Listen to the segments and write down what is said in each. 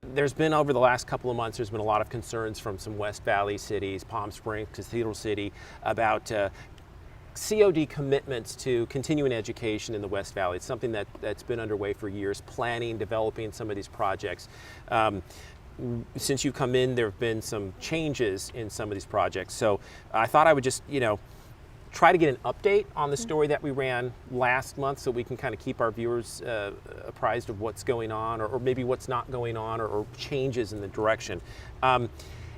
There's been, over the last couple of months, there's been a lot of concerns from some West Valley cities, Palm Springs, Cathedral City, about COD commitments to continuing education in the West Valley. It's something that's been underway for years, planning, developing some of these projects. Since you've come in, there have been some changes in some of these projects. So I thought I would just, try to get an update on the story that we ran last month, so we can kind of keep our viewers apprised of what's going on, or maybe what's not going on, or changes in the direction.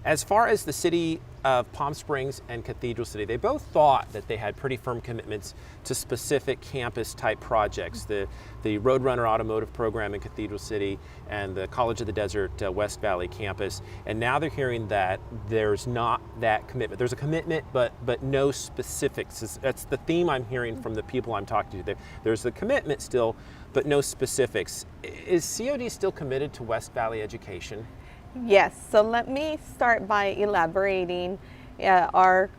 As far as the city of Palm Springs and Cathedral City, they both thought that they had pretty firm commitments to specific campus type projects, the Roadrunner Automotive program in Cathedral City and the College of the Desert West Valley campus. And now they're hearing that there's not that commitment. There's a commitment, but no specifics. That's the theme I'm hearing from the people I'm talking to. There's the commitment still, but no specifics. Is COD still committed to West Valley education? Yes, so let me start by elaborating our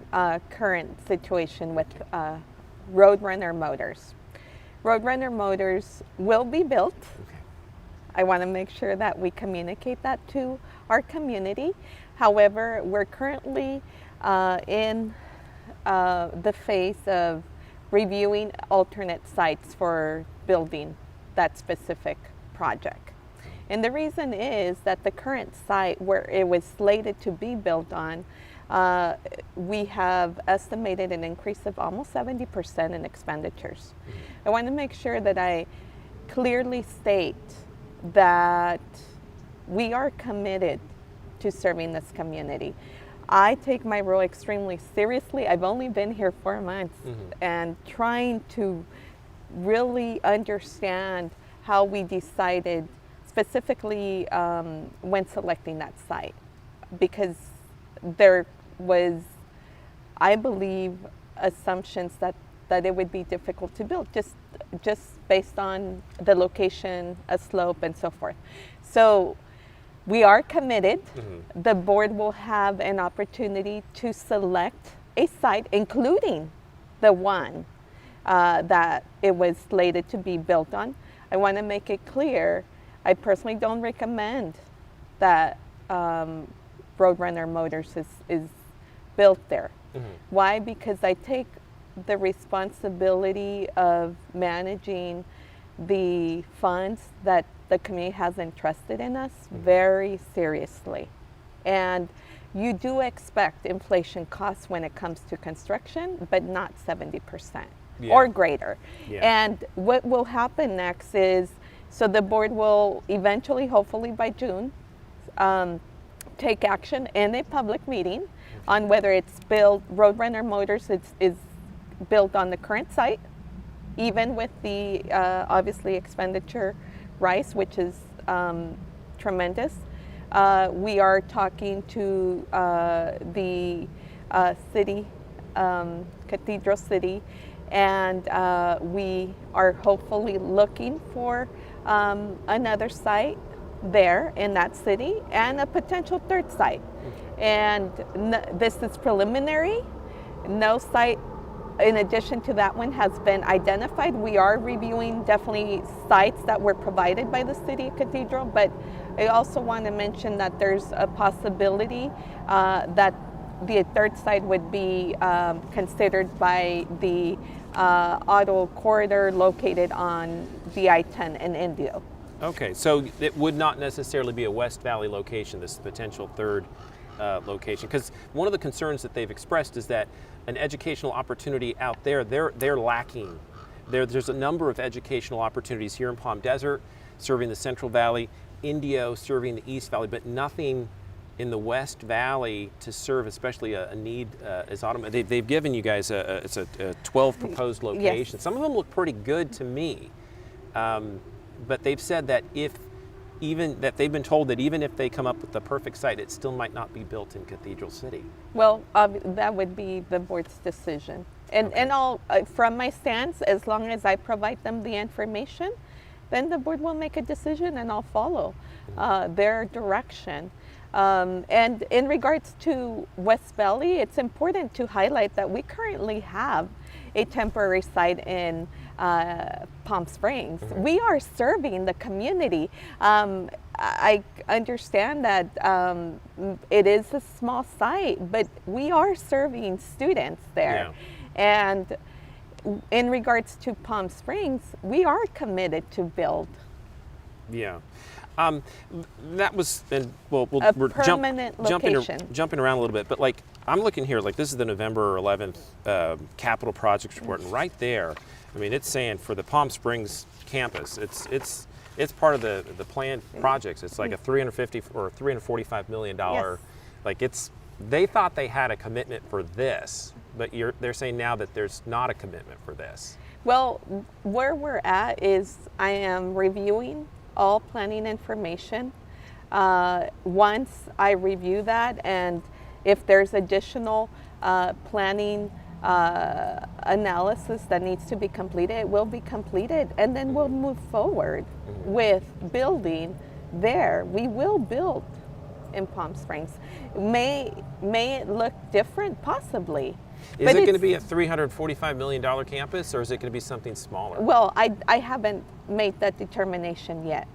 current situation with Roadrunner Motors. Roadrunner Motors will be built. Okay. I want to make sure that we communicate that to our community. However, we're currently in the phase of reviewing alternate sites for building that specific project. And the reason is that the current site where it was slated to be built on, we have estimated an increase of almost 70% in expenditures. Mm-hmm. I want to make sure that I clearly state that we are committed to serving this community. I take my role extremely seriously. I've only been here 4 months, mm-hmm. and trying to really understand how we decided specifically when selecting that site, because there was, I believe, assumptions that it would be difficult to build just based on the location, a slope, and so forth. So we are committed. Mm-hmm. The board will have an opportunity to select a site, including the one that it was slated to be built on. I want to make it clear, I personally don't recommend that Roadrunner Motors is built there. Mm-hmm. Why? Because I take the responsibility of managing the funds that the community has entrusted in us, mm-hmm. very seriously. And you do expect inflation costs when it comes to construction, but not 70%, yeah. or greater. Yeah. And what will happen next is, so the board will eventually, hopefully by June, take action in a public meeting on whether it's built, Roadrunner Motors is built on the current site, even with the obviously expenditure rise, which is tremendous. We are talking to the city, Cathedral City, and we are hopefully looking for another site there in that city and a potential third site. And this is preliminary. No site in addition to that one has been identified. We are reviewing definitely sites that were provided by the city of Cathedral, but I also want to mention that there's a possibility that the third site would be considered by the auto corridor located on the I-10 in Indio. Okay, so it would not necessarily be a West Valley location, this potential third location, because one of the concerns that they've expressed is that an educational opportunity out there, they're lacking. There's a number of educational opportunities here in Palm Desert, serving the Central Valley, Indio serving the East Valley, but nothing in the West Valley to serve, especially a need as automotive. They've given you guys it's a 12 proposed locations. Yes. Some of them look pretty good to me, but they've said that they've been told that even if they come up with the perfect site, it still might not be built in Cathedral City. Well, that would be the board's decision. And okay. And I'll, from my stance, as long as I provide them the information, then the board will make a decision and I'll follow their direction. And in regards to West Valley, it's important to highlight that we currently have a temporary site in Palm Springs. Mm-hmm. We are serving the community. I understand that it is a small site, but we are serving students there. And in regards to Palm Springs, we are committed to build. Yeah. That was, and well, A we're permanent location. Jumping around a little bit, but like I'm looking here, like this is the November 11th capital projects report, and right there, I mean, it's saying for the Palm Springs campus, it's part of the planned projects. It's like a $350 or $345 million. Yes. Like they thought they had a commitment for this, but they're saying now that there's not a commitment for this. Well, where we're at is I am reviewing all planning information. Once I review that, and if there's additional planning analysis that needs to be completed, it will be completed, and then we'll move forward with building there. We will build in Palm Springs. May it look different? Possibly. Is it going to be a $345 million campus, or is it going to be something smaller? Well, I haven't made that determination yet.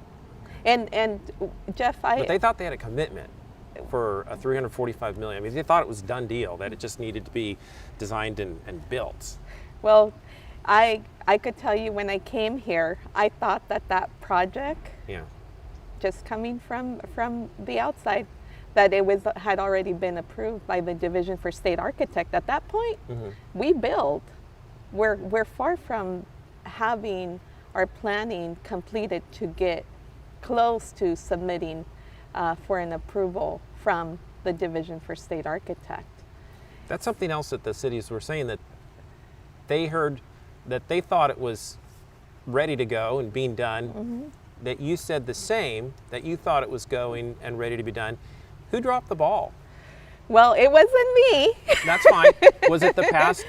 And Jeff, But they thought they had a commitment for a $345 million. I mean, they thought it was a done deal, that it just needed to be designed and built. Well, I could tell you when I came here, I thought that project, just coming from the outside, that it had already been approved by the Division for State Architect. At that point, we build. We're far from having our planning completed to get close to submitting for an approval from the Division for State Architect. That's something else that the cities were saying, that they heard that they thought it was ready to go and being done, that you said the same, that you thought it was going and ready to be done. Who dropped the ball? Well, it wasn't me. That's fine. Was it the past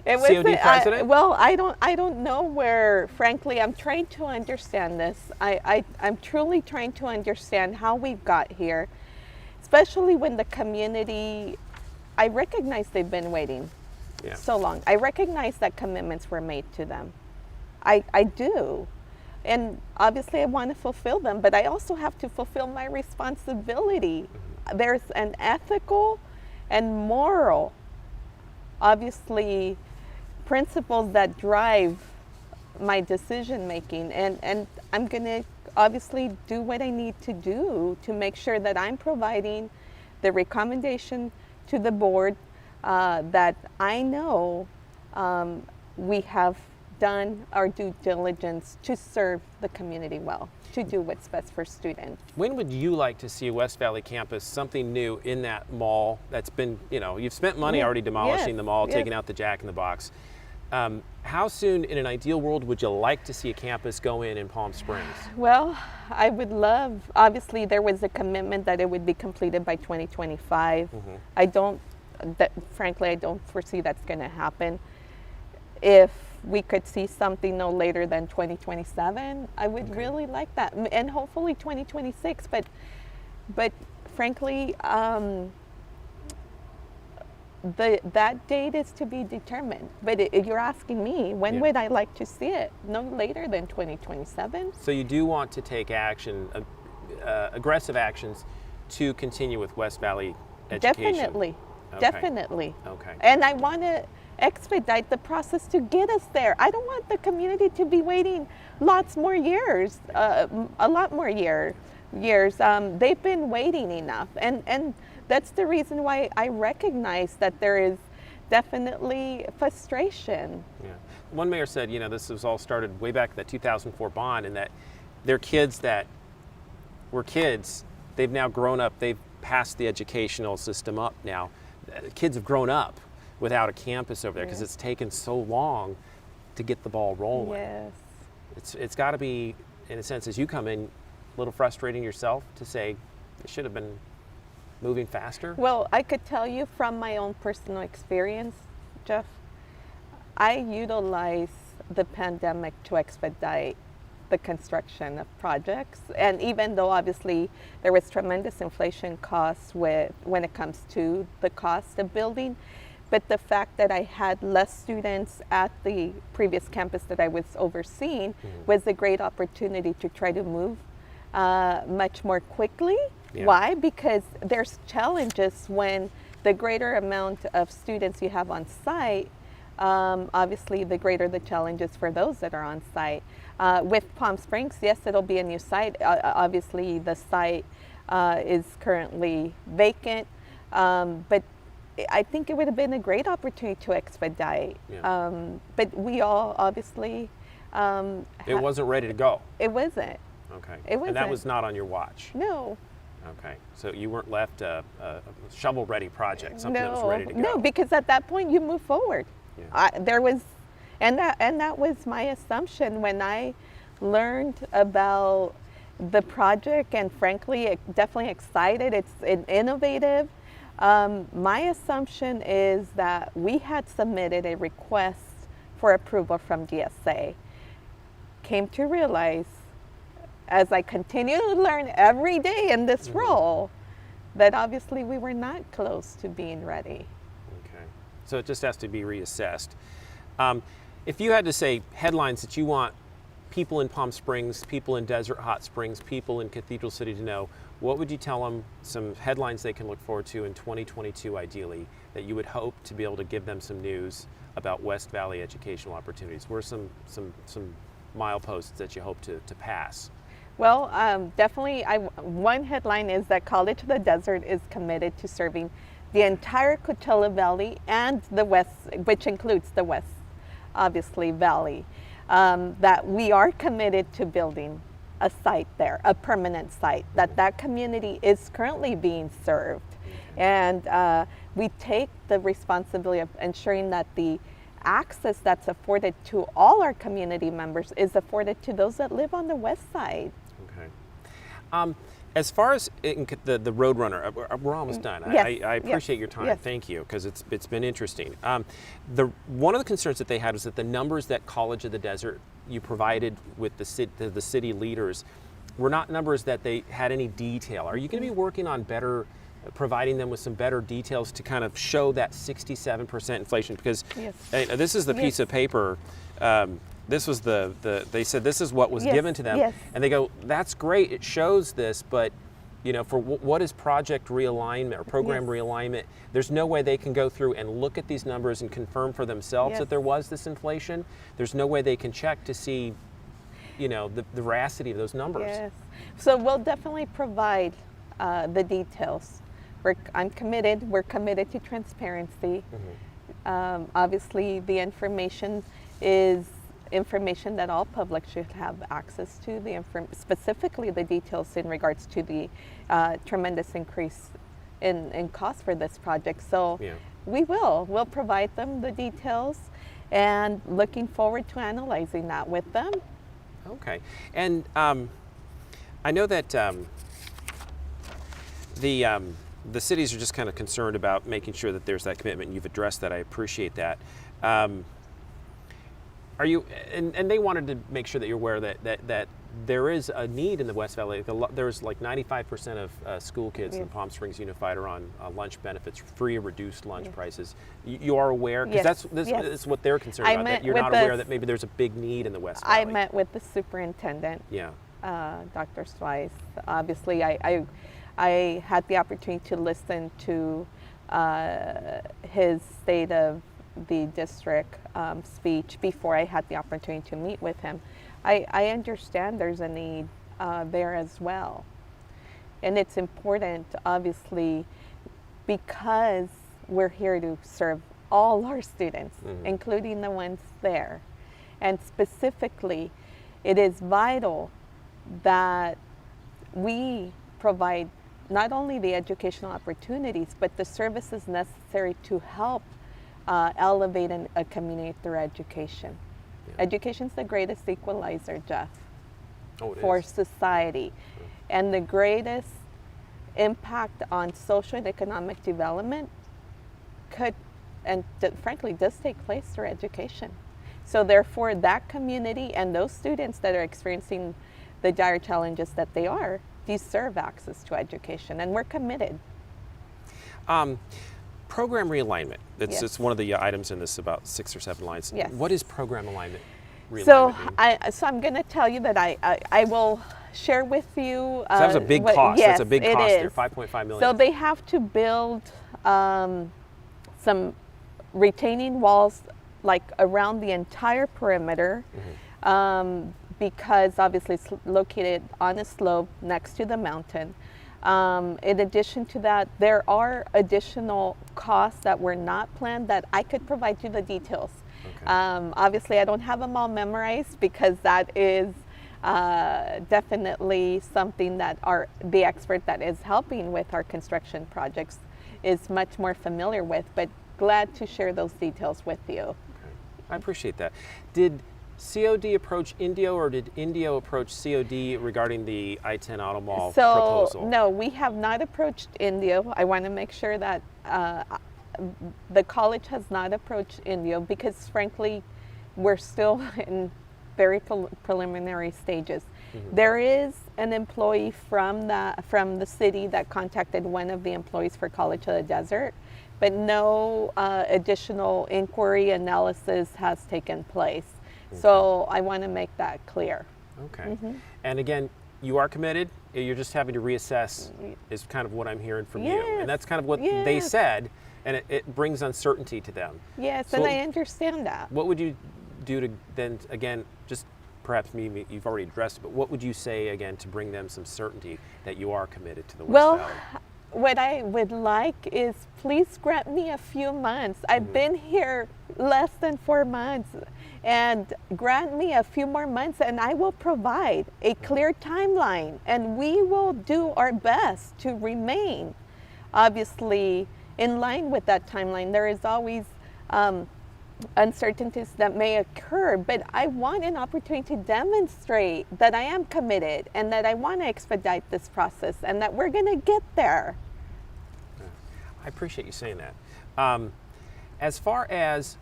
COD president? Well, I don't know where, frankly, I'm trying to understand this. I'm truly trying to understand how we got here, especially when the community, I recognize they've been waiting so long. I recognize that commitments were made to them. I do. And obviously I want to fulfill them, but I also have to fulfill my responsibility. There's an ethical and moral, obviously, principles that drive my decision making, and I'm going to obviously do what I need to do to make sure that I'm providing the recommendation to the board that I know we have done our due diligence to serve the community well, to do what's best for students. When would you like to see a West Valley campus, something new in that mall that's been, you've spent money already demolishing the mall, taking out the Jack in the Box. How soon in an ideal world would you like to see a campus go in Palm Springs? Well, I would love, obviously there was a commitment that it would be completed by 2025. Frankly, I don't foresee that's going to happen. If we could see something no later than 2027, I would really like that, and hopefully 2026. But frankly, that date is to be determined. But you're asking me, when would I like to see it? No later than 2027. So you do want to take action, aggressive actions, to continue with West Valley education? Definitely. Okay. Definitely. Okay. And I want to expedite the process to get us there. I don't want the community to be waiting lots more years, a lot more years. They've been waiting enough, and that's the reason why I recognize that there is definitely frustration. Yeah. One mayor said, this was all started way back in the 2004 bond, and that their kids that were kids, they've now grown up, they've passed the educational system up now. Kids have grown up without a campus over there because it's taken so long to get the ball rolling. Yes. It's got to be, in a sense, as you come in, a little frustrating yourself to say it should have been moving faster. Well, I could tell you from my own personal experience, Jeff, I utilize the pandemic to expedite the construction of projects. And even though obviously there was tremendous inflation costs when it comes to the cost of building, but the fact that I had less students at the previous campus that I was overseeing was a great opportunity to try to move much more quickly. Yeah. Why? Because there's challenges when the greater amount of students you have on site, obviously the greater the challenges for those that are on site. With Palm Springs, yes, it'll be a new site. Obviously the site is currently vacant, but I think it would have been a great opportunity to expedite. Yeah. But we all obviously... it wasn't ready to go. It wasn't. Okay. It And that wasn't. was not on your watch. No. Okay. So you weren't left a shovel-ready project, something that was No, ready to go. no, because at that point you move forward. Yeah. There was, and that was my assumption when I learned about the project, and frankly, definitely excited. It's innovative. My assumption is that we had submitted a request for approval from GSA. Came to realize, as I continue to learn every day in this role, that obviously we were not close to being ready. Okay. So it just has to be reassessed. If you had to say headlines that you want people in Palm Springs, people in Desert Hot Springs, people in Cathedral City to know, what would you tell them, some headlines they can look forward to in 2022 ideally, that you would hope to be able to give them some news about West Valley educational opportunities? What are some mileposts that you hope to pass? Well, definitely, one headline is that College of the Desert is committed to serving the entire Coachella Valley and the West, which includes the West, obviously, Valley. That we are committed to building a site there, a permanent site, that community is currently being served. And we take the responsibility of ensuring that the access that's afforded to all our community members is afforded to those that live on the west side. Okay. As far as the Roadrunner, we're almost done. Yes, I appreciate your time. yes. Thank you, because it's been interesting. One of the concerns that they had was that the numbers that College of the Desert you provided with the city leaders were not numbers that they had any detail. Are you going to be working on providing them with some better details to kind of show that 67% inflation? Because Yes. This is the piece Yes. of paper. This was they said this is what was Yes, given to them, yes. and they go, that's great, it shows this, but for what is project realignment or program Yes. realignment, there's no way they can go through and look at these numbers and confirm for themselves Yes. that there was this inflation. There's no way they can check to see, the veracity of those numbers. Yes. So we'll definitely provide the details. I'm committed. We're committed to transparency. Obviously, the information is information that all public should have access to. Specifically, the details in regards to the tremendous increase in cost for this project. So Yeah. we'll provide them the details, and looking forward to analyzing that with them. Okay, and I know that the cities are just kind of concerned about making sure that there's that commitment. You've addressed that. I appreciate that. Are you? And they wanted to make sure that you're aware that there is a need in the West Valley. There's like 95% of school kids in Palm Springs Unified are on lunch benefits, free or reduced lunch prices. You are aware, because Yes. this is what they're concerned about. That you're not aware that maybe there's a big need in the West Valley. I met with the superintendent, Yeah. Dr. Slice. Obviously, I had the opportunity to listen to his State of the District speech before I had the opportunity to meet with him. I understand there's a need there as well. And it's important, obviously, because we're here to serve all our students, including the ones there. And specifically, it is vital that we provide not only the educational opportunities, but the services necessary to help elevate a community through education. Yeah. Education's the greatest equalizer, Jeff, Oh, it for is. society, and the greatest impact on social and economic development could, and frankly, does take place through education. So therefore, that community and those students that are experiencing the dire challenges that they are deserve access to education, and we're committed. Program realignment. Yes. It's one of the items in this, about 6 or 7 lines. Yes. What is program alignment? So Realignment mean? I'm going to tell you that I will share with you. So that was a big cost. Yes, That's a big it cost is. there, 5.5 million. So they have to build some retaining walls like around the entire perimeter, because obviously it's located on a slope next to the mountain. In addition to that, there are additional costs that were not planned that I could provide you the details. Okay. Obviously, I don't have them all memorized because that is definitely something that the expert that is helping with our construction projects is much more familiar with, but glad to share those details with you. Okay. I appreciate that. Did COD approach Indio, or did Indio approach COD regarding the I-10 Auto Mall proposal? No, we have not approached Indio. I want to make sure that the college has not approached Indio because frankly, we're still in very preliminary stages. There is an employee from the city that contacted one of the employees for College of the Desert, but no additional inquiry analysis has taken place. So I want to make that clear. Okay. And again, you are committed. You're just having to reassess is kind of what I'm hearing from you. And that's kind of what they said, and it brings uncertainty to them. Yes, So and I understand that. what would you do to then, again, just perhaps maybe you've already addressed it, but what would you say again to bring them some certainty that you are committed to the West Valley? What I would like is please grant me a few months. I've been here less than 4 months, and grant me a few more months and I will provide a clear timeline, and we will do our best to remain obviously in line with that timeline. There is always uncertainties that may occur, but I want an opportunity to demonstrate that I am committed and that I want to expedite this process and that we're going to get there. I appreciate you saying that. As far as,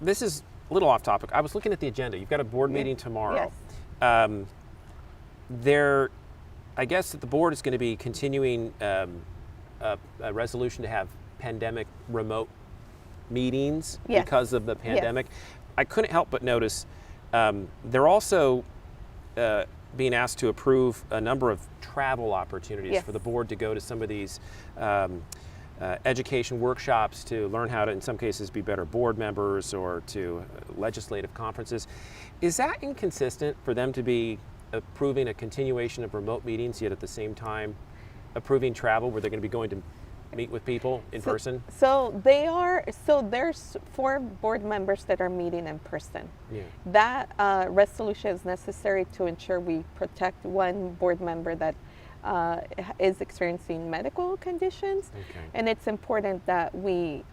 this is a little off topic, I was looking at the agenda. You've got a board meeting tomorrow. Yes. I guess that the board is going to be continuing a resolution to have pandemic remote meetings because of the pandemic. I couldn't help but notice they're also being asked to approve a number of travel opportunities for the board to go to some of these education workshops to learn how to, in some cases, be better board members, or to legislative conferences. Is that inconsistent for them to be approving a continuation of remote meetings, yet at the same time approving travel where they're going to be going to meet with people in person? So there's 4 board members that are meeting in person. That resolution is necessary to ensure we protect one board member that is experiencing medical conditions. And it's important that we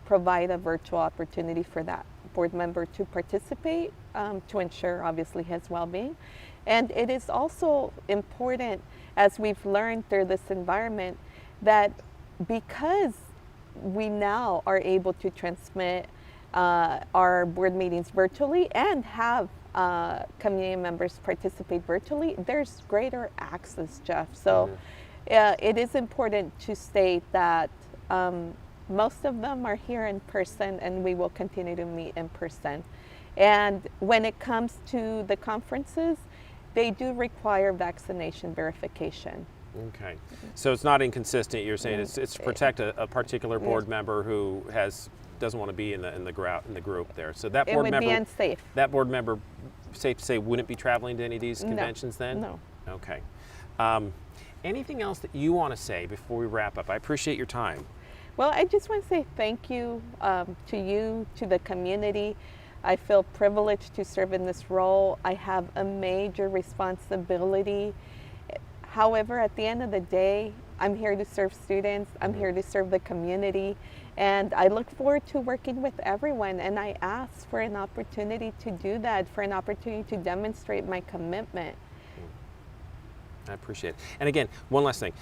provide a virtual opportunity for that board member to participate, to ensure obviously his well-being. And it is also important, as we've learned through this environment, that because we now are able to transmit our board meetings virtually and have community members participate virtually, there's greater access, Jeff. So it is important to state that most of them are here in person, and we will continue to meet in person. And when it comes to the conferences, they do require vaccination verification. Okay, so it's not inconsistent. You're saying it's to protect a particular board member who doesn't want to be in the group there. So that board member, it would be unsafe. That board member, safe to say, wouldn't be traveling to any of these conventions then? No. Okay. Anything else that you want to say before we wrap up? I appreciate your time. Well, I just want to say thank you to you, to the community. I feel privileged to serve in this role. I have a major responsibility. However, at the end of the day, I'm here to serve students. I'm here to serve the community. And I look forward to working with everyone. And I ask for an opportunity to do that, for an opportunity to demonstrate my commitment. I appreciate it. And again, one last thing.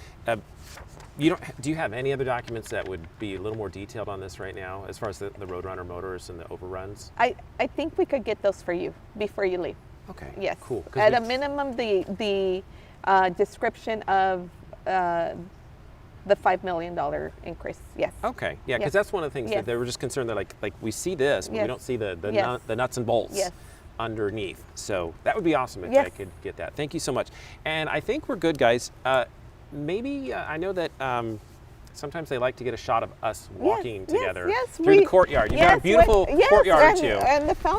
Do you have any other documents that would be a little more detailed on this right now, as far as the Roadrunner Motors and the overruns? I think we could get those for you before you leave. Okay. Yes. Cool. At a minimum, the description of the $5 million increase. Yes. Okay. Yeah, because that's one of the things that they were just concerned that like we see this, but we don't see the nuts and bolts underneath. So that would be awesome if Yes. I could get that. Thank you so much. And I think we're good, guys. Maybe I know that sometimes they like to get a shot of us walking together yes, through the courtyard. You've got a beautiful courtyard too. And the fountain